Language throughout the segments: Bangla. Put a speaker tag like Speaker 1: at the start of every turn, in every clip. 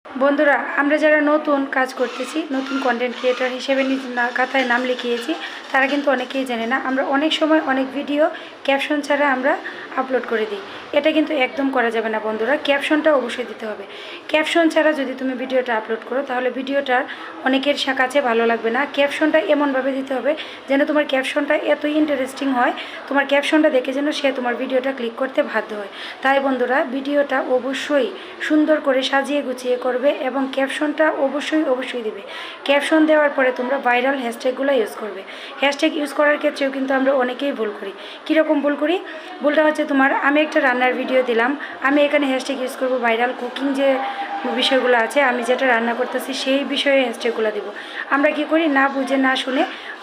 Speaker 1: বন্ধুরা, আমরা যারা নতুন কাজ করতেছি, নতুন কন্টেন্ট ক্রিয়েটর হিসেবে খাতায় নাম লিখিয়েছি, তারা কিন্তু অনেকেই জানে না আমরা অনেক সময় অনেক ভিডিও ক্যাপশন ছাড়া আমরা আপলোড করে দিই। এটা কিন্তু একদম করা যাবে না বন্ধুরা, ক্যাপশনটা অবশ্যই দিতে হবে। ক্যাপশন ছাড়া যদি তুমি ভিডিওটা আপলোড করো তাহলে ভিডিওটার অনেকের কাছে ভালো লাগবে না। ক্যাপশনটা এমনভাবে দিতে হবে যেন তোমার ক্যাপশনটা এতই ইন্টারেস্টিং হয়, তোমার ক্যাপশনটা দেখে যেন সে তোমার ভিডিওটা ক্লিক করতে বাধ্য হয়। তাই বন্ধুরা, ভিডিওটা অবশ্যই সুন্দর করে সাজিয়ে গুছিয়ে করবে এবং ক্যাপশনটা অবশ্যই দিবে। ক্যাপশন দেওয়ার পরে তোমরা ভাইরাল হ্যাশট্যাগুলো ইউজ করবে। হ্যাশট্যাগ ইউজ করার ক্ষেত্রেও কিন্তু আমরা অনেকেই ভুল করি। কীরকম ভুল করি? ভুলটা হচ্ছে তোমার, আমি একটা রান্নার ভিডিও দিলাম, আমি এখানে হ্যাশট্যাগ ইউজ করবো ভাইরাল কুকিং যে বিষয়গুলো আছে, আমি যেটা রান্না করতেছি সেই বিষয়ে হ্যাশট্যাগুলো দেবো। আমরা কি করি, না বুঝে না শুনে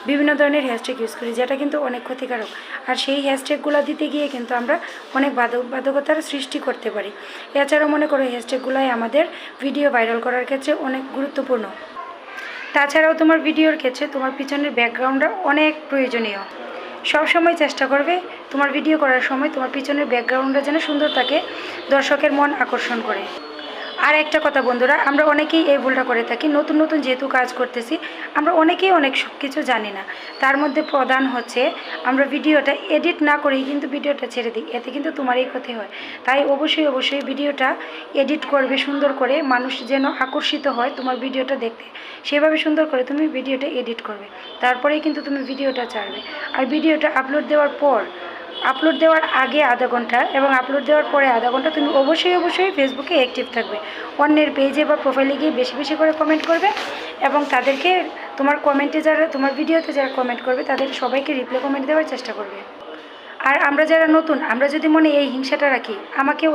Speaker 1: বিভিন্ন ধরনের হ্যাশট্যাগ ইউজ করি, যেটা কিন্তু অনেক ক্ষতিকারক। আর সেই হ্যাশট্যাগুলো দিতে গিয়ে কিন্তু আমরা অনেক বাধকতার সৃষ্টি করতে পারি। এছাড়াও মনে করো হ্যাশট্যাগুলাই আমাদের ভিডিও ভাইরাল করার ক্ষেত্রে অনেক গুরুত্বপূর্ণ। তাছাড়াও তোমার ভিডিওর ক্ষেত্রে তোমার পিছনের ব্যাকগ্রাউন্ডটা অনেক প্রয়োজনীয়। সব সময় চেষ্টা করবে তোমার ভিডিও করার সময় তোমার পিছনের ব্যাকগ্রাউন্ডটা যেন সুন্দর থাকে, দর্শকের মন আকর্ষণ করে। আর একটা কথা বন্ধুরা, আমরা অনেকেই এই ভুলটা করে থাকি, নতুন নতুন যেহেতু কাজ করতেছি আমরা অনেকেই অনেক কিছু জানি না। তার মধ্যে প্রধান হচ্ছে আমরা ভিডিওটা এডিট না করেই কিন্তু ভিডিওটা ছেড়ে দিই, এতে কিন্তু তোমারই ক্ষতি হয়। তাই অবশ্যই ভিডিওটা এডিট করবে সুন্দর করে, মানুষ যেন আকর্ষিত হয় তোমার ভিডিওটা দেখতে, সেভাবে সুন্দর করে তুমি ভিডিওটা এডিট করবে, তারপরেই কিন্তু তুমি ভিডিওটা ছাড়বে। আর ভিডিওটা আপলোড দেওয়ার আগে আধা ঘন্টা এবং আপলোড দেওয়ার পরে আধা ঘন্টা তুমি অবশ্যই ফেসবুকে অ্যাক্টিভ থাকবে। অন্যের পেজে বা প্রোফাইলে গিয়ে বেশি করে কমেন্ট করবে এবং তাদেরকে তোমার কমেন্টে তোমার ভিডিওতে যারা কমেন্ট করবে তাদের সবাইকে রিপ্লাই কমেন্ট দেওয়ার চেষ্টা করবে। আর আমরা যারা নতুন, আমরা যদি মনে এই হিংসাটা রাখি, আমাকে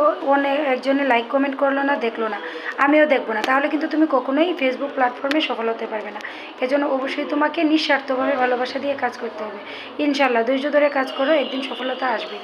Speaker 1: একজনে লাইক কমেন্ট করলো না, দেখলো না, আমিও দেখবো না, তাহলে কিন্তু তুমি কখনোই ফেসবুক প্ল্যাটফর্মে সফল হতে পারবে না। এজন্য অবশ্যই তোমাকে নিঃস্বার্থভাবে ভালোবাসা দিয়ে কাজ করতে হবে। ইনশাল্লাহ ধৈর্য ধরে কাজ করো, একদিন সফলতা আসবে।